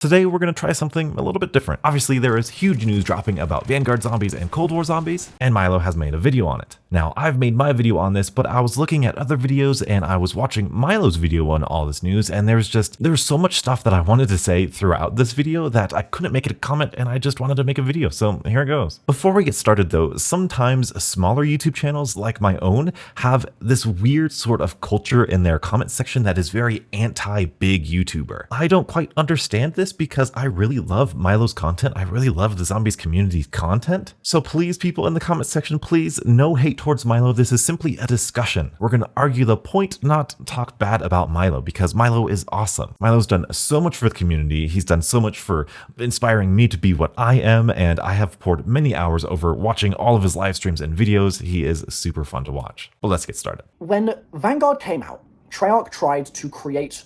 Today we're going to try something a little bit different. Obviously there is huge news dropping about Vanguard zombies and Cold War zombies, and Milo has made a video on it. Now I've made my video on this, but I was looking at other videos and I was watching Milo's video on all this news, and there's so much stuff that I wanted to say throughout this video that I couldn't make it a comment, and I just wanted to make a video, so here it goes. Before we get started though, sometimes smaller YouTube channels like my own have this weird sort of culture in their comment section that is very anti-big YouTuber. I don't quite understand this because I really love Milo's content. I really love the zombies community's content. So please, people in the comment section, please, no hate towards Milo. This is simply a discussion. We're going to argue the point, not talk bad about Milo, because Milo is awesome. Milo's done so much for the community. He's done so much for inspiring me to be what I am, and I have poured many hours over watching all of his live streams and videos. He is super fun to watch. But let's get started. When Vanguard came out, Treyarch tried to create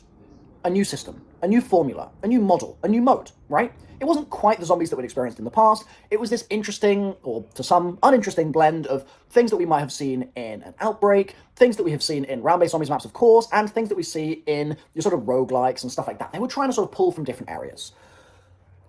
a new system, a new formula, a new model, a new mode, right? It wasn't quite the zombies that we'd experienced in the past. It was this interesting, or to some, uninteresting blend of things that we might have seen in an Outbreak, things that we have seen in round-based zombies maps, of course, and things that we see in your sort of roguelikes and stuff like that. They were trying to sort of pull from different areas.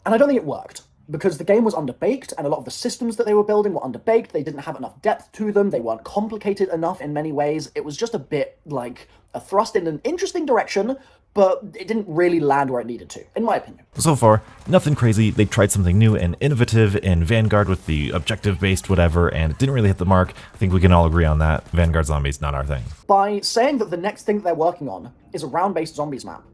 And I don't think it worked, because the game was underbaked, and a lot of the systems that they were building were underbaked. They didn't have enough depth to them. They weren't complicated enough in many ways. It was just a bit like a thrust in an interesting direction, but it didn't really land where it needed to, in my opinion. So far, nothing crazy. They tried something new and innovative in Vanguard with the objective-based whatever, and it didn't really hit the mark. I think we can all agree on that. Vanguard zombies, not our thing. By saying that the next thing they're working on is a round-based zombies map,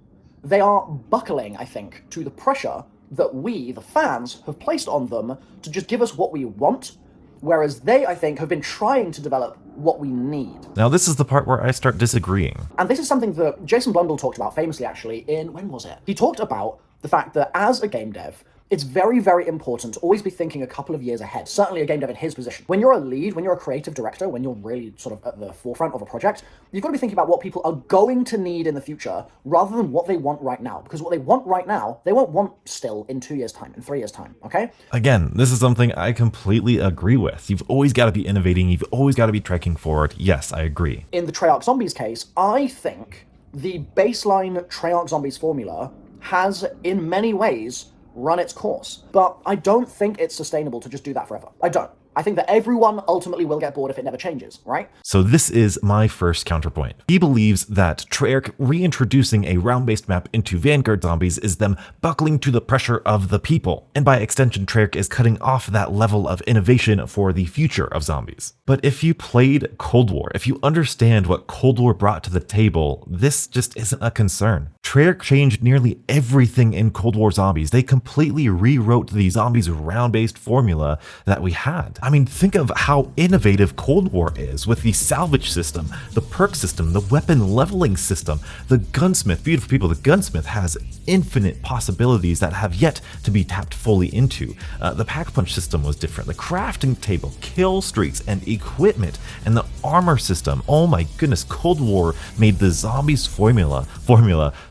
they are buckling, I think, to the pressure that we, the fans, have placed on them to just give us what we want, whereas they, I think, have been trying to develop what we need. Now this is the part where I start disagreeing. And this is something that Jason Blundell talked about famously, actually, in, when was it? He talked about the fact that as a game dev, it's very, very important to always be thinking a couple of years ahead, certainly a game dev in his position. When you're a lead, when you're a creative director, when you're really sort of at the forefront of a project, you've got to be thinking about what people are going to need in the future rather than what they want right now. Because what they want right now, they won't want still in 2 years' time, in 3 years' time, okay? Again, this is something I completely agree with. You've always got to be innovating. You've always got to be trekking forward. Yes, I agree. In the Treyarch Zombies case, I think the baseline Treyarch Zombies formula has, in many ways, run its course. But I don't think it's sustainable to just do that forever. I don't. I think that everyone ultimately will get bored if it never changes, right? So this is my first counterpoint. He believes that Treyarch reintroducing a round-based map into Vanguard zombies is them buckling to the pressure of the people. And by extension, Treyarch is cutting off that level of innovation for the future of zombies. But if you played Cold War, if you understand what Cold War brought to the table, this just isn't a concern. Treyarch changed nearly everything in Cold War zombies. They completely rewrote the zombies round-based formula that we had. I mean, think of how innovative Cold War is with the salvage system, the perk system, the weapon leveling system, the gunsmith. Beautiful people, the gunsmith has infinite possibilities that have yet to be tapped fully into. The pack punch system was different. The crafting table, kill streaks, and equipment, and the armor system. Oh my goodness, Cold War made the zombies formula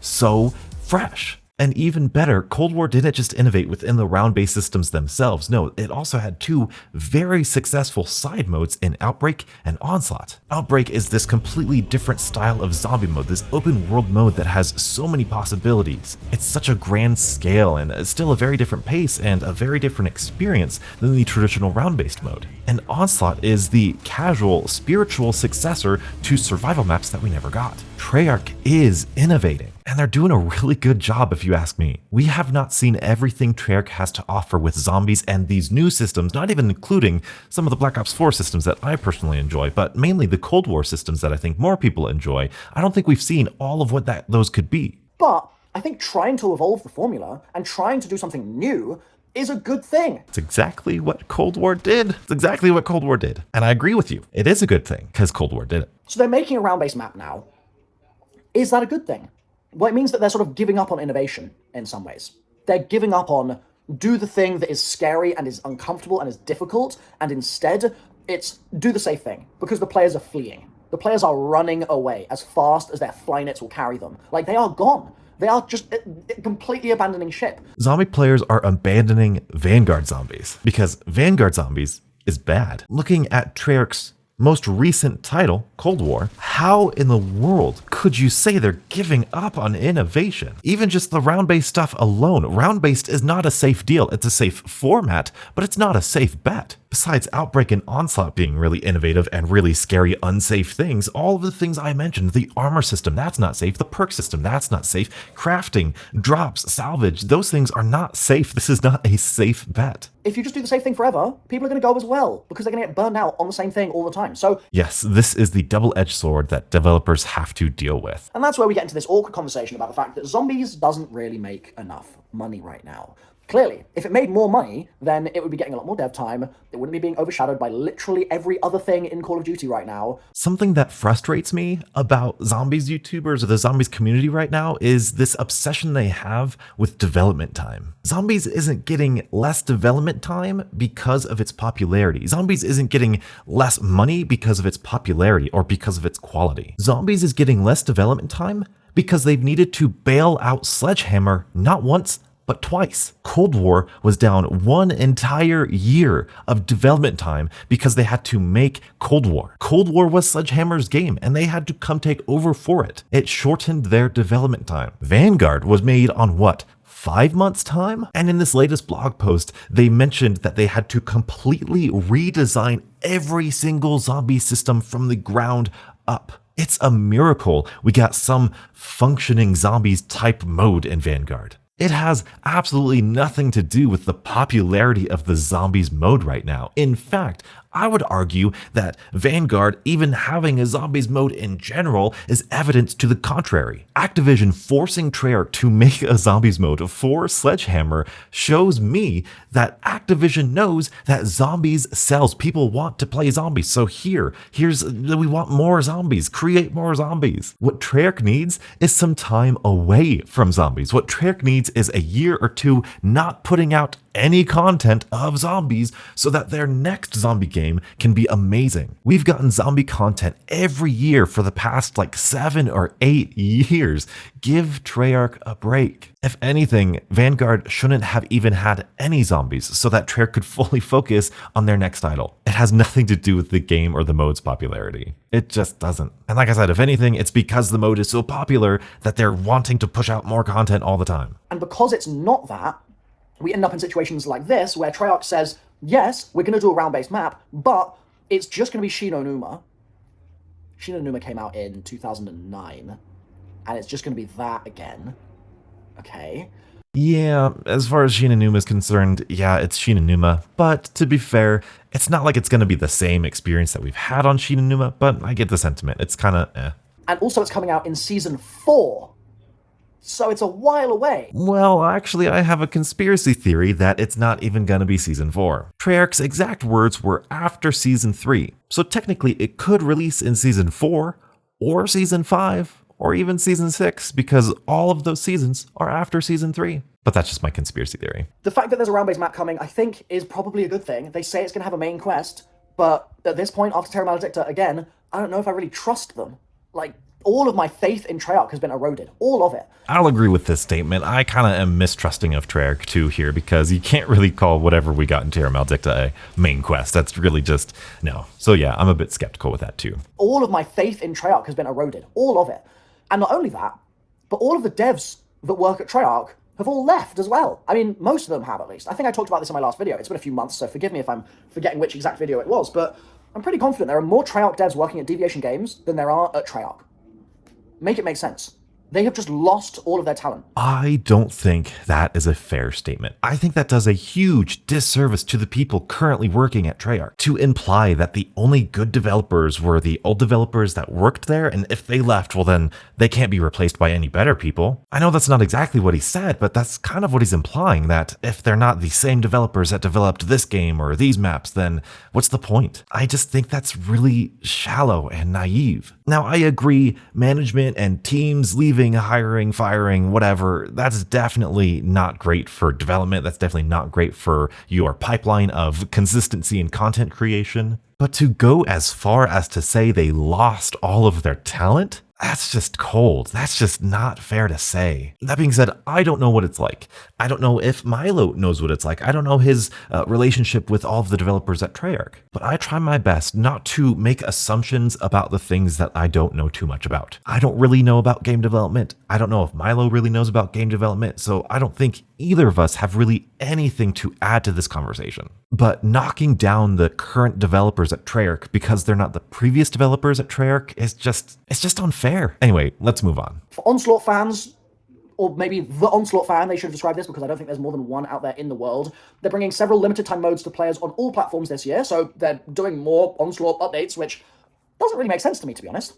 so fresh. And even better, Cold War didn't just innovate within the round-based systems themselves. No, it also had two very successful side modes in Outbreak and Onslaught. Outbreak is this completely different style of zombie mode, this open world mode that has so many possibilities. It's such a grand scale and still a very different pace and a very different experience than the traditional round-based mode. And Onslaught is the casual, spiritual successor to survival maps that we never got. Treyarch is innovating, and they're doing a really good job if you ask me. We have not seen everything Treyarch has to offer with zombies and these new systems, not even including some of the Black Ops 4 systems that I personally enjoy, but mainly the Cold War systems that I think more people enjoy. I don't think we've seen all of what those could be. But I think trying to evolve the formula and trying to do something new is a good thing. It's exactly what Cold War did. It's exactly what Cold War did. And I agree with you. It is a good thing because Cold War did it. So they're making a round-based map now. Is that a good thing? Well, it means that they're sort of giving up on innovation in some ways. They're giving up on do the thing that is scary and is uncomfortable and is difficult, and instead it's do the safe thing, because the players are fleeing. The players are running away as fast as their flynets will carry them. Like, they are gone. They are just completely abandoning ship. Zombie players are abandoning Vanguard zombies because Vanguard zombies is bad. Looking at Treyarch's most recent title, Cold War, how in the world could you say they're giving up on innovation? Even just the round-based stuff alone, round-based is not a safe deal. It's a safe format, but it's not a safe bet. Besides Outbreak and Onslaught being really innovative and really scary, unsafe things, all of the things I mentioned, the armor system, that's not safe, the perk system, that's not safe, crafting, drops, salvage, those things are not safe. This is not a safe bet. If you just do the same thing forever, people are going to go as well, because they're going to get burned out on the same thing all the time. So yes, this is the double-edged sword that developers have to deal with. And that's where we get into this awkward conversation about the fact that Zombies doesn't really make enough money right now. Clearly, if it made more money, then it would be getting a lot more dev time. It wouldn't be being overshadowed by literally every other thing in Call of Duty right now. Something that frustrates me about Zombies YouTubers or the Zombies community right now is this obsession they have with development time. Zombies isn't getting less development time because of its popularity. Zombies isn't getting less money because of its popularity or because of its quality. Zombies is getting less development time because they've needed to bail out Sledgehammer not once, but twice. Cold War was down 1 entire year of development time because they had to make Cold War. Cold War was Sledgehammer's game and they had to come take over for it. It shortened their development time. Vanguard was made on what? 5 months' time? And in this latest blog post, they mentioned that they had to completely redesign every single zombie system from the ground up. It's a miracle we got some functioning zombies type mode in Vanguard. It has absolutely nothing to do with the popularity of the zombies mode right now. In fact, I would argue that Vanguard, even having a zombies mode in general, is evidence to the contrary. Activision forcing Treyarch to make a zombies mode for Sledgehammer shows me that Activision knows that zombies sells. People want to play zombies. So we want more zombies. Create more zombies. What Treyarch needs is some time away from zombies. What Treyarch needs is a year or two not putting out any content of zombies so that their next zombie game can be amazing. We've gotten zombie content every year for the past 7 or 8 years. Give Treyarch a break. If anything, Vanguard shouldn't have even had any zombies so that Treyarch could fully focus on their next title. It has nothing to do with the game or the mode's popularity. It just doesn't. And like I said, if anything, it's because the mode is so popular that they're wanting to push out more content all the time. And because it's not that, we end up in situations like this where Treyarch says, yes, we're going to do a round-based map, but it's just going to be Shi No Numa. Shi No Numa came out in 2009, and it's just going to be that again. Okay. Yeah, as far as Shi No Numa is concerned, yeah, it's Shi No Numa, but to be fair, it's not like it's going to be the same experience that we've had on Shi No Numa, but I get the sentiment. It's kind of eh. And also it's coming out in Season 4. So it's a while away. Well, actually, I have a conspiracy theory that it's not even gonna be Season 4. Treyarch's exact words were after Season 3, so technically it could release in Season 4, or Season 5, or even Season 6, because all of those seasons are after Season 3. But that's just my conspiracy theory. The fact that there's a round-based map coming, I think, is probably a good thing. They say it's gonna have a main quest, but at this point, after Terra Maledicta, again, I don't know if I really trust them. All of my faith in Treyarch has been eroded. All of it. I'll agree with this statement. I kind of am mistrusting of Treyarch too here because you can't really call whatever we got in Terra Maledicta a main quest. That's really just, no. So yeah, I'm a bit skeptical with that too. All of my faith in Treyarch has been eroded. All of it. And not only that, but all of the devs that work at Treyarch have all left as well. I mean, most of them have at least. I think I talked about this in my last video. It's been a few months, so forgive me if I'm forgetting which exact video it was, but I'm pretty confident there are more Treyarch devs working at Deviation Games than there are at Treyarch. Make it make sense. They have just lost all of their talent. I don't think that is a fair statement. I think that does a huge disservice to the people currently working at Treyarch to imply that the only good developers were the old developers that worked there, and if they left, well then they can't be replaced by any better people. I know that's not exactly what he said, but that's kind of what he's implying, that if they're not the same developers that developed this game or these maps, then what's the point? I just think that's really shallow and naive. Now, I agree, management and teams leaving, hiring, firing, whatever, that's definitely not great for development. That's definitely not great for your pipeline of consistency and content creation. But to go as far as to say they lost all of their talent, That's just cold. That's just not fair to say. That being said, I don't know what it's like. I don't know if Milo knows what it's like. I don't know his relationship with all of the developers at Treyarch. But I try my best not to make assumptions about the things that I don't know too much about. I don't really know about game development. I don't know if Milo really knows about game development. So I don't think either of us have really anything to add to this conversation. But knocking down the current developers at Treyarch because they're not the previous developers at Treyarch is it's just unfair. Anyway, let's move on. For Onslaught fans, or maybe the Onslaught fan, they should have described this because I don't think there's more than one out there in the world. They're bringing several limited time modes to players on all platforms this year, so they're doing more Onslaught updates, which doesn't really make sense to me, to be honest.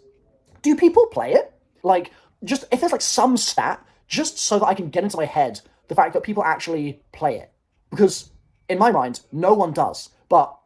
Do people play it? Like, just if there's like some stat, just so that I can get into my head the fact that people actually play it. Because in my mind, no one does. But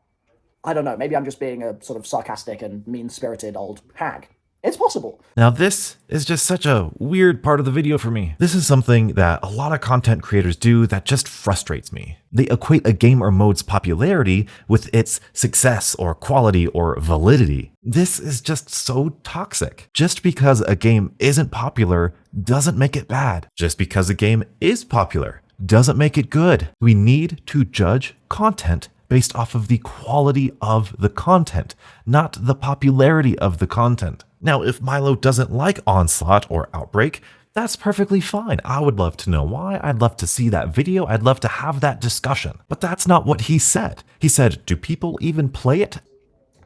I don't know, maybe I'm just being a sort of sarcastic and mean-spirited old hag. It's possible. Now this is just such a weird part of the video for me. This is something that a lot of content creators do that just frustrates me. They equate a game or mode's popularity with its success or quality or validity. This is just so toxic. Just because a game isn't popular doesn't make it bad. Just because a game is popular doesn't make it good. We need to judge content based off of the quality of the content, not the popularity of the content. Now, if Milo doesn't like Onslaught or Outbreak, that's perfectly fine. I would love to know why. I'd love to see that video. I'd love to have that discussion. But that's not what he said. He said, do people even play it?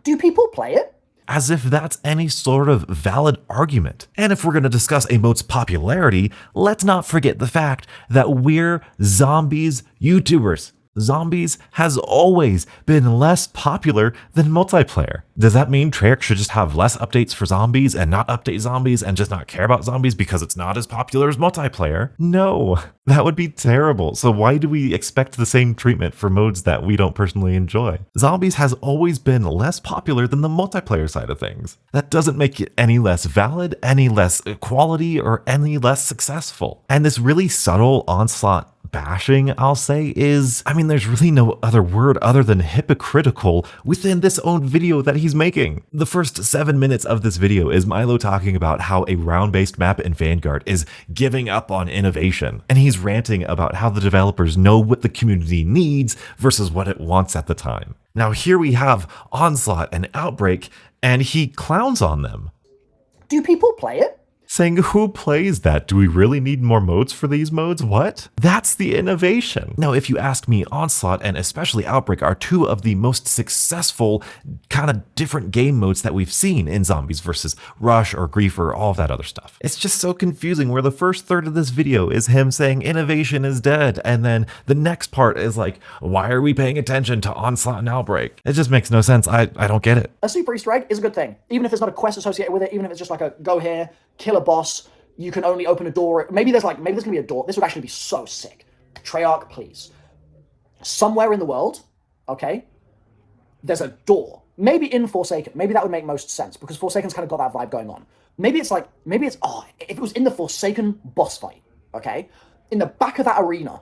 Do people play it? As if that's any sort of valid argument. And if we're going to discuss a mode's popularity, let's not forget the fact that we're zombies YouTubers. Zombies has always been less popular than multiplayer. Does that mean Treyarch should just have less updates for zombies and not update zombies and just not care about zombies because it's not as popular as multiplayer? No, that would be terrible. So why do we expect the same treatment for modes that we don't personally enjoy? Zombies has always been less popular than the multiplayer side of things. That doesn't make it any less valid, any less quality, or any less successful. And this really subtle Onslaught bashing, I'll say, is, there's really no other word other than hypocritical within this own video that he's making. The first 7 minutes of this video is Milo talking about how a round-based map in Vanguard is giving up on innovation. And he's ranting about how the developers know what the community needs versus what it wants at the time. Now here we have Onslaught and Outbreak, and he clowns on them. Do people play it? Saying, who plays that? Do we really need more modes for these modes? What? That's the innovation. Now, if you ask me, Onslaught and especially Outbreak are two of the most successful kind of different game modes that we've seen in Zombies versus Rush or Grief or all of that other stuff. It's just so confusing where the first third of this video is him saying innovation is dead. And then the next part is like, why are we paying attention to Onslaught and Outbreak? It just makes no sense. I don't get it. A super Easter egg is a good thing. Even if there's not a quest associated with it, even if it's just like a go here, kill a boss, you can only open a door. Maybe there's gonna be a door. This would actually be so sick. Treyarch, please. Somewhere in the world, okay, there's a door. Maybe in Forsaken. Maybe that would make most sense because Forsaken's kind of got that vibe going on. If it was in the Forsaken boss fight, okay, in the back of that arena,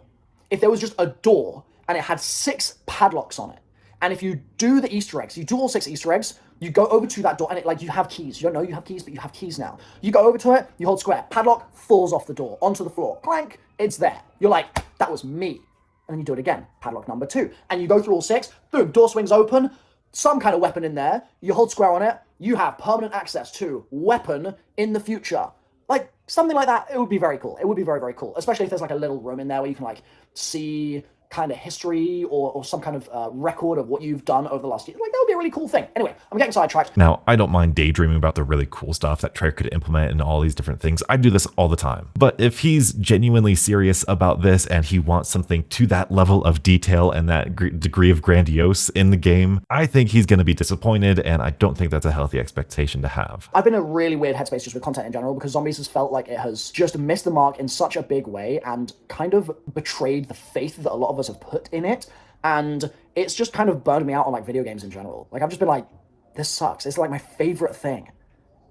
if there was just a door and it had 6 padlocks on it, and if you do the Easter eggs, you do all 6 Easter eggs, you go over to that door, and you have keys. You don't know you have keys, but you have keys now. You go over to it, you hold square. Padlock falls off the door, onto the floor. Clank, it's there. You're like, that was me. And then you do it again. Padlock number 2. And you go through all 6. Boom, door swings open. Some kind of weapon in there. You hold square on it. You have permanent access to weapon in the future. Like, something like that, it would be very cool. It would be very, very cool. Especially if there's like a little room in there where you can like see kind of history or some kind of record of what you've done over the last year. Like, that would be a really cool thing. Anyway, I'm getting sidetracked. Now, I don't mind daydreaming about the really cool stuff that Treyarch could implement and all these different things. I do this all the time. But if he's genuinely serious about this and he wants something to that level of detail and that degree of grandiose in the game, I think he's going to be disappointed, and I don't think that's a healthy expectation to have. I've been in a really weird headspace just with content in general because Zombies has felt like it has just missed the mark in such a big way and kind of betrayed the faith that a lot of us have put in it, and it's just kind of burned me out on like video games in general. Like, I've just been like, this sucks. It's like my favorite thing,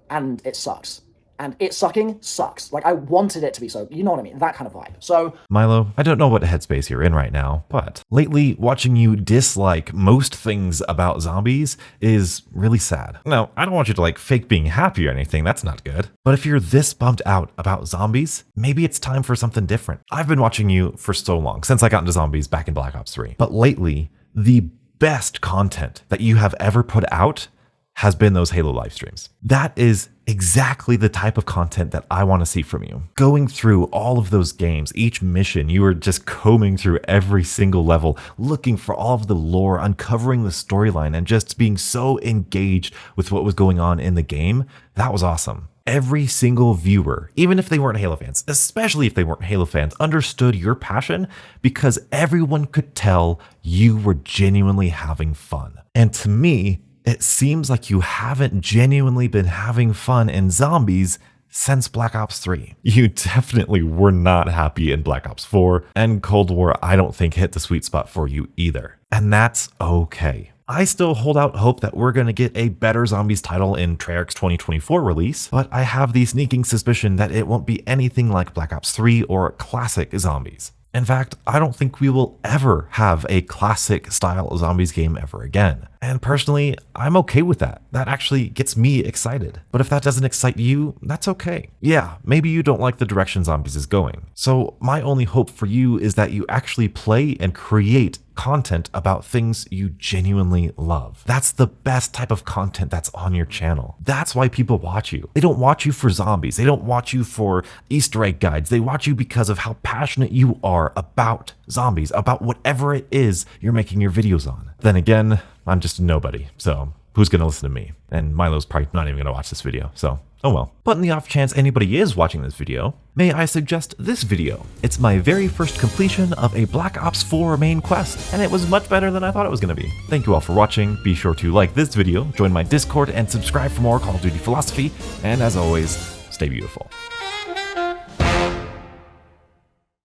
and it sucks. And it sucking sucks. Like, I wanted it to be so, you know what I mean? That kind of vibe. So, Milo, I don't know what headspace you're in right now, but lately watching you dislike most things about zombies is really sad. No, I don't want you to like fake being happy or anything, that's not good. But if you're this bummed out about zombies, maybe it's time for something different. I've been watching you for so long, since I got into zombies back in Black Ops 3. But lately, the best content that you have ever put out has been those Halo live streams. That is exactly the type of content that I want to see from you. Going through all of those games, each mission, you were just combing through every single level, looking for all of the lore, uncovering the storyline, and just being so engaged with what was going on in the game. That was awesome. Every single viewer, even if they weren't Halo fans, especially if they weren't Halo fans, understood your passion because everyone could tell you were genuinely having fun. And to me, it seems like you haven't genuinely been having fun in zombies since Black Ops 3. You definitely were not happy in Black Ops 4, and Cold War I don't think hit the sweet spot for you either. And that's okay. I still hold out hope that we're going to get a better zombies title in Treyarch's 2024 release, but I have the sneaking suspicion that it won't be anything like Black Ops 3 or classic zombies. In fact, I don't think we will ever have a classic style zombies game ever again. And personally, I'm okay with that. That actually gets me excited. But if that doesn't excite you, that's okay. Yeah, maybe you don't like the direction zombies is going. So my only hope for you is that you actually play and create content about things you genuinely love. That's the best type of content that's on your channel. That's why people watch you. They don't watch you for zombies. They don't watch you for Easter egg guides. They watch you because of how passionate you are about zombies, about whatever it is you're making your videos on. Then again, I'm just a nobody, so who's gonna listen to me? And Milo's probably not even gonna watch this video, so oh well. But in the off chance anybody is watching this video, may I suggest this video? It's my very first completion of a Black Ops 4 main quest, and it was much better than I thought it was gonna be. Thank you all for watching. Be sure to like this video, join my Discord, and subscribe for more Call of Duty philosophy, and as always, stay beautiful.